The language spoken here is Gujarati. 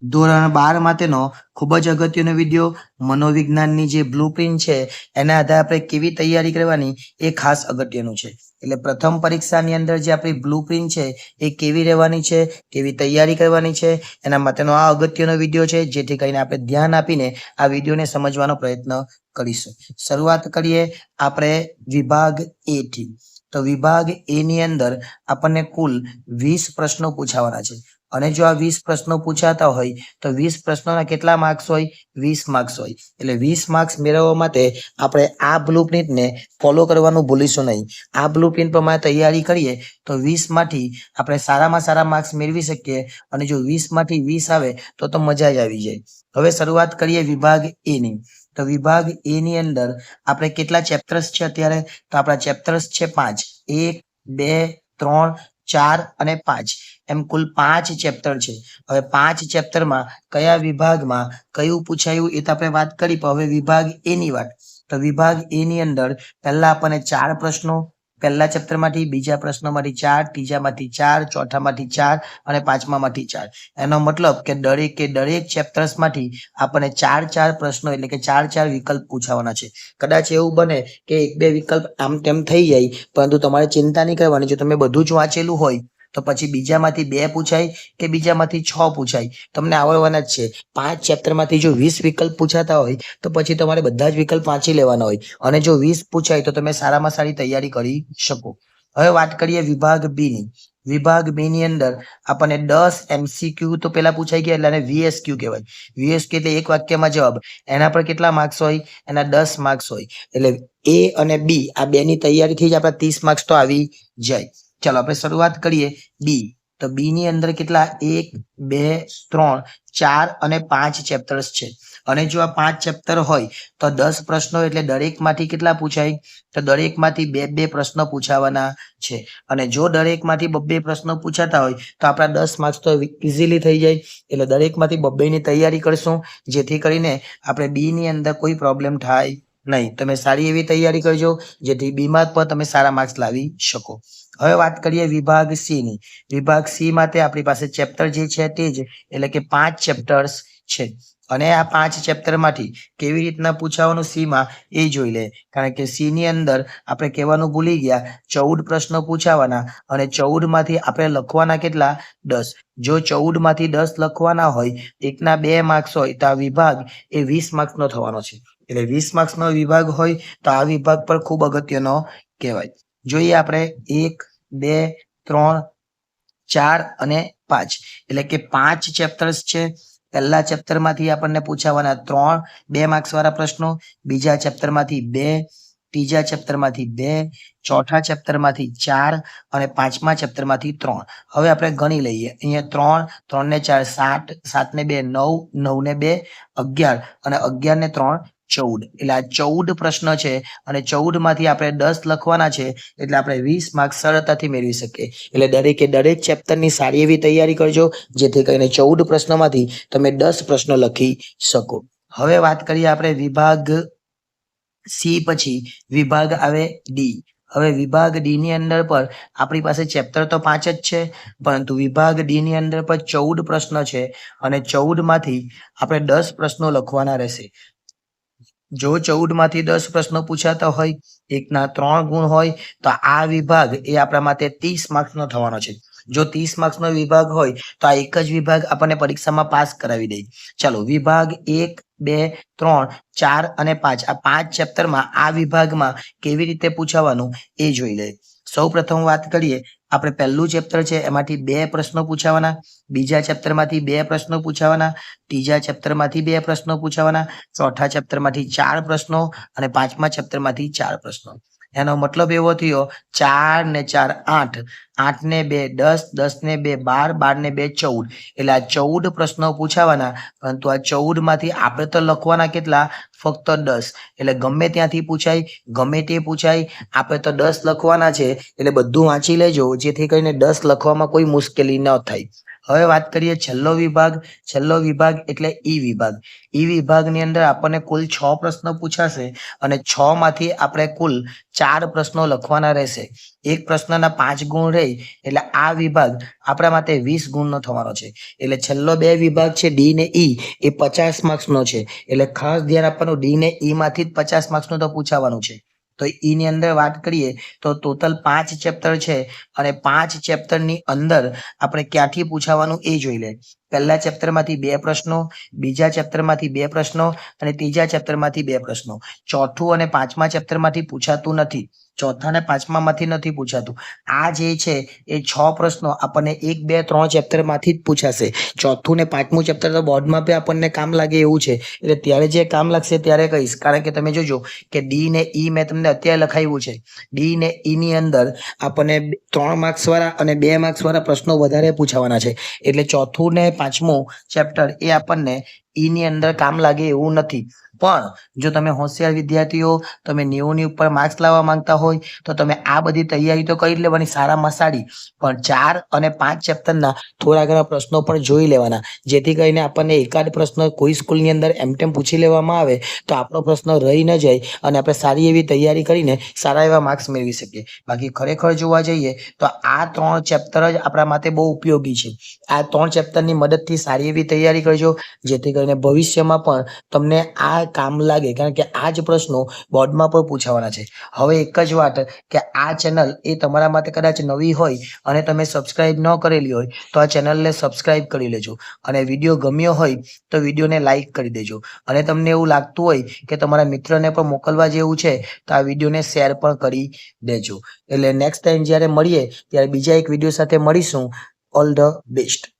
ધોરણ 12 માટેનો ખૂબ જ અગત્યનો વિડીયો મનોવિજ્ઞાનની જે બ્લુપ્રિન્ટ છે એના આધારે આપણે કેવી તૈયારી કરવાની એ ખાસ અગત્યનું છે. એટલે પ્રથમ પરીક્ષાની અંદર જે આપણી બ્લુપ્રિન્ટ છે એ કેવી રહેવાની છે, કેવી તૈયારી કરવાની છે, એના માટેનો આ અગત્યનો વિડીયો છે, જેથી કરીને આપણે ધ્યાન આપીને આ વિડીયોને સમજવાનો પ્રયત્ન કરીશું. શરૂઆત કરીએ આપણે વિભાગ એ થી. તો વિભાગ એ ની અંદર આપણને કુલ 20 પ્રશ્નો પૂછાવાના છે. અને જો આ 20 પ્રશ્નો પૂછાતા હોય તો 20 પ્રશ્નોના કેટલા માર્ક્સ હોય? 20 માર્ક્સ હોય. એટલે 20 માર્ક્સ મેળવવા માટે આપણે આ બ્લુપ્રિન્ટને ફોલો કરવાનું ભૂલીશું નહીં. આ બ્લુપ્રિન્ટ પ્રમાણે તૈયારી કરીએ તો 20 માંથી આપણે સારામાં સારા માર્ક્સ મેળવી શકીએ. અને જો 20 માંથી 20 આવે તો મજા જ આવી જાય. હવે શરૂઆત કરીએ વિભાગ એ ની. તો વિભાગ એ ની અંદર આપણે કેટલા ચેપ્ટર્સ છે અત્યારે? તો આપણા ચેપ્ટર્સ છે 5. 1 2 3 4 અને 5 એમ કુલ 5 ચેપ્ટર છે. હવે 5 ચેપ્ટરમાં કયા વિભાગમાં કયું પૂછાયું એ તો આપણે વાત કરી, પણ હવે વિભાગ એ ની વાત. તો વિભાગ એ ની અંદર પહેલા આપણને 4 પ્રશ્નો, પહેલા ચેપ્ટરમાંથી, બીજા પ્રશ્નોમાંથી 4, ત્રીજામાંથી 4, ચોથામાંથી 4 અને પાંચમામાંથી 4. એનો મતલબ કે દરેક ચેપ્ટર્સમાંથી આપણને 4 પ્રશ્નો એટલે કે 4 વિકલ્પ પૂછાવાના છે. કદાચ એવું બને કે 1-2 વિકલ્પ આમ તેમ થઈ જાય, પરંતુ તમારે ચિંતા નહીં કરવાની. જો તમે બધું જ વાંચેલું હોય તો પછી બીજામાંથી 2 પૂછાય કે બીજામાંથી 6 પૂછાય, તમને આવડવાના જ છે. 5 ચેપ્ટરમાંથી જો 20 વિકલ્પ પૂછાતા હોય તો પછી તમારે બધા જ વિકલ્પ વાંચી લેવાના હોય. અને જો 20 પૂછાય તો તમે સારામાં સારી તૈયારી કરી શકો. હવે વાત કરીએ વિભાગ બી ની. વિભાગ બી ની અંદર આપણને 10 MCQ તો પેલા પૂછાઈ ગયા, એટલે આને VSQ કહેવાય. VSQ એટલે એક વાક્યમાં જવાબ. એના પર કેટલા માર્ક્સ હોય? એના 10 માર્ક્સ હોય. એટલે એ અને બી આ બેની તૈયારીથી જ આપણા 30 માર્ક્સ તો આવી જાય. ચાલો આપણે શરૂઆત કરીએ બી. તો બી ની અંદર કેટલા? 1 2 3 4 અને 5 ચેપ્ટર્સ છે. અને જો આ 5 ચેપ્ટર હોય તો 10 પ્રશ્નો એટલે દરેકમાંથી કેટલા પૂછાય? તો દરેકમાંથી 2-2 પ્રશ્નો પૂછાવાના છે. અને જો દરેકમાંથી 2-2 પ્રશ્નો પૂછાતા હોય તો આપણા 10 માર્ક્સ તો ઇઝીલી થઈ જાય. એટલે દરેકમાંથી 2-2 ની તૈયારી કરશું, જેથી કરીને આપણે બી ની અંદર કોઈ પ્રોબ્લેમ થાય નહીં. તમે સારી એવી તૈયારી કરજો, જેથી બીમાં પણ તમે સારા માર્ક્સ લાવી શકો. હવે વાત કરીએ વિભાગ સી ની. વિભાગ સી માટે આપણી પાસે ચેપ્ટર જે છે તે જ, એટલે કે 5 ચેપ્ટર્સ છે. અને આ 5 ચેપ્ટરમાંથી કેવી રીતના પૂછાવાનું સી માં એ જોઈ લે. કારણ કે સી ની અંદર આપણે કહેવાનું ભૂલી ગયા, 14 પ્રશ્નો પૂછાવાના અને 14 માંથી આપણે લખવાના કેટલા? 10. જો 14 માંથી 10 લખવાના હોય, એકના 2 માર્ક્સ હોય, તો આ વિભાગ એ 20 માર્ક્સનો થવાનો છે. એટલે 20 માર્ક્સનો વિભાગ હોય તો આ વિભાગ પર ખૂબ અગત્યનો કહેવાય. જોઈએ આપણે 1 2 3 4 અને 5 એટલે કે 5 ચેપ્ટર્સ છે. પહેલા ચેપ્ટરમાંથી આપણને પૂછાવાના 2 માર્ક્સ વાળા પ્રશ્નો, બીજા ચેપ્ટરમાંથી 2, ત્રીજા ચેપ્ટરમાંથી 2, ચોથા ચેપ્ટરમાંથી 4 અને પાંચમા ચેપ્ટરમાંથી 3. હવે આપણે ગણી લઈએ. અહીંયા 3 3 ને 4 7, 7 ને 2 9, 9 ને 2 11 અને 11 ને 3 14. એટલે આ 14 પ્રશ્ન છે અને 14 માંથી આપણે 10 લખવાના છે. એટલે આપણે 20 માર્ક્સ સરળતાથી મેળવી શકીએ. એટલે દરેક ચેપ્ટરની સારી એવી તૈયારી કરજો, જેથી કરીને 14 પ્રશ્નોમાંથી તમે 10 પ્રશ્નો લખી શકો. હવે વાત કરીએ આપણે વિભાગ સી પછી વિભાગ આવે ડી. હવે વિભાગ ડી ની અંદર પર આપણી પાસે ચેપ્ટર તો 5 જ છે, પરંતુ વિભાગ ડી ની અંદર પર 14 પ્રશ્ન છે અને 14 માંથી આપણે 10 પ્રશ્નો લખવાના રહેશે. જો 14 માંથી 10 પ્રશ્નો પૂછાતા હોય, એકના 3 ગુણ હોય, તો આ વિભાગ એ આપણા માટે 30 માર્ક્સનો થવાનો છે. જો 30 માર્ક્સનો વિભાગ હોય તો આ એક જ વિભાગ આપણને પરીક્ષામાં પાસ કરાવી દે. ચાલો વિભાગ 1 2 3 4 અને 5 આ 5 ચેપ્ટરમાં આ વિભાગમાં કેવી રીતે પૂછાવાનું એ જોઈ લે. સૌ પ્રથમ વાત કરીએ, આપણે પહેલું ચેપ્ટર છે એમાંથી 2 પ્રશ્નો પૂછાવાના, બીજા ચેપ્ટરમાંથી 2 પ્રશ્નો પૂછાવાના, ત્રીજા ચેપ્ટરમાંથી 2 પ્રશ્નો પૂછાવાના, ચોથા ચેપ્ટરમાંથી 4 પ્રશ્નો અને પાંચમા ચેપ્ટરમાંથી 4 પ્રશ્નો. એનો મતલબ એવો થયો 4 ને 4 8, 8 ને 2 10, 10 ને 2 12, 12 ને 2 14. એટલે આ 14 પ્રશ્નો પૂછાવાના, પરંતુ આ 14 માંથી આપણે તો લખવાના કેટલા? ફક્ત 10. એટલે ગમે ત્યાંથી પૂછાય, ગમે તે પૂછાય, આપણે તો 10 લખવાના છે. એટલે બધું વાંચી લેજો, જેથી કરીને 10 લખવામાં કોઈ મુશ્કેલી ન થાય. હવે વાત કરીએ છેલ્લો વિભાગ એટલે ઈ વિભાગ. ઈ વિભાગની અંદર આપણને કુલ 6 પ્રશ્નો પૂછાશે અને 6 માંથી આપણે કુલ 4 પ્રશ્નો લખવાના રહેશે. એક પ્રશ્નના 5 ગુણ રહે એટલે આ વિભાગ આપણા માટે 20 ગુણનો થવાનો છે. એટલે છેલ્લો 2 વિભાગ છે ડી ને ઈ એ 50 માર્ક્સનો છે. એટલે ખાસ ધ્યાન આપવાનું, ડી ને ઈ માંથી જ 50 માર્ક્સનું તો પૂછાવાનું છે. તો ઈ ની અંદર વાત કરીએ તો ટોટલ 5 ચેપ્ટર છે અને 5 ચેપ્ટરની અંદર આપણે ક્યાંથી પૂછાવાનું એ જોઈ લે. પહેલા ચેપ્ટરમાંથી 2 પ્રશ્નો, બીજા ચેપ્ટરમાંથી 2 પ્રશ્નો અને ત્રીજા ચેપ્ટરમાંથી 2 પ્રશ્નો. ચોથું અને પાંચમા ચેપ્ટરમાંથી પૂછાતું નથી. ચોથા અને પાંચમામાંથી નથી પૂછાતું. આ જે છે એ 6 પ્રશ્નો આપણને 1, 2, 3 ચેપ્ટરમાંથી જ પૂછાશે. ચોથું ને પાંચમું ચેપ્ટર તો બોર્ડમાં બી આપણને કામ લાગે એવું છે. એટલે ત્યારે જે કામ લાગશે ત્યારે કહીશ. કારણ કે તમે જોજો કે ડી ને ઈ મેં તમને અત્યારે લખાવ્યું છે. ડી ને ઈ ની અંદર આપણને 3 માર્ક્સ વાળા અને 2 માર્ક્સ વાળા પ્રશ્નો વધારે પૂછાવાના છે. એટલે ચોથું ને પાંચમું ચેપ્ટર એ આપણને ઈ ની અંદર કામ લાગે એવું નથી. પણ જો તમે હોશિયાર વિદ્યાર્થીઓ, તમે 90 ઉપર માર્ક્સ લાવવા માંગતા હોય તો તમે આ બધી તૈયારી તો કરી લેવાની સારામાં સારી, પણ 4 અને 5 ચેપ્ટરના થોડા ઘણા પ્રશ્નો પણ જોઈ લેવાના, જેથી કરીને આપણને એકાદ પ્રશ્ન કોઈ સ્કૂલની અંદર એમ પૂછી લેવામાં આવે તો આપણો પ્રશ્ન રહી ન જાય અને આપણે સારી એવી તૈયારી કરીને સારા એવા માર્ક્સ મેળવી શકીએ. બાકી ખરેખર જોવા જઈએ તો આ 3 ચેપ્ટર જ આપણા માટે બહુ ઉપયોગી છે. આ 3 ચેપ્ટરની મદદથી સારી એવી તૈયારી કરજો, જેથી કરીને ભવિષ્યમાં પણ તમને આ કામ લાગે. કારણ કે આ જ પ્રશ્નો બોર્ડમાં પણ પૂછાવાના છે. હવે એક જ વાત કે આ ચેનલ એ તમારા માટે કદાચ નવી હોય અને તમે સબસ્ક્રાઇબ ન કરેલી હોય તો આ ચેનલને સબસ્ક્રાઇબ કરી લેજો અને વિડીયો ગમ્યો હોય તો વિડીયોને લાઈક કરી દેજો. અને તમને એવું લાગતું હોય કે તમારા મિત્રને પણ મોકલવા જેવું છે તો આ વિડીયોને શેર પણ કરી દેજો. એટલે નેક્સ્ટ ટાઈમ જ્યારે મળીએ ત્યારે બીજા એક વિડીયો સાથે મળીશું. All the best.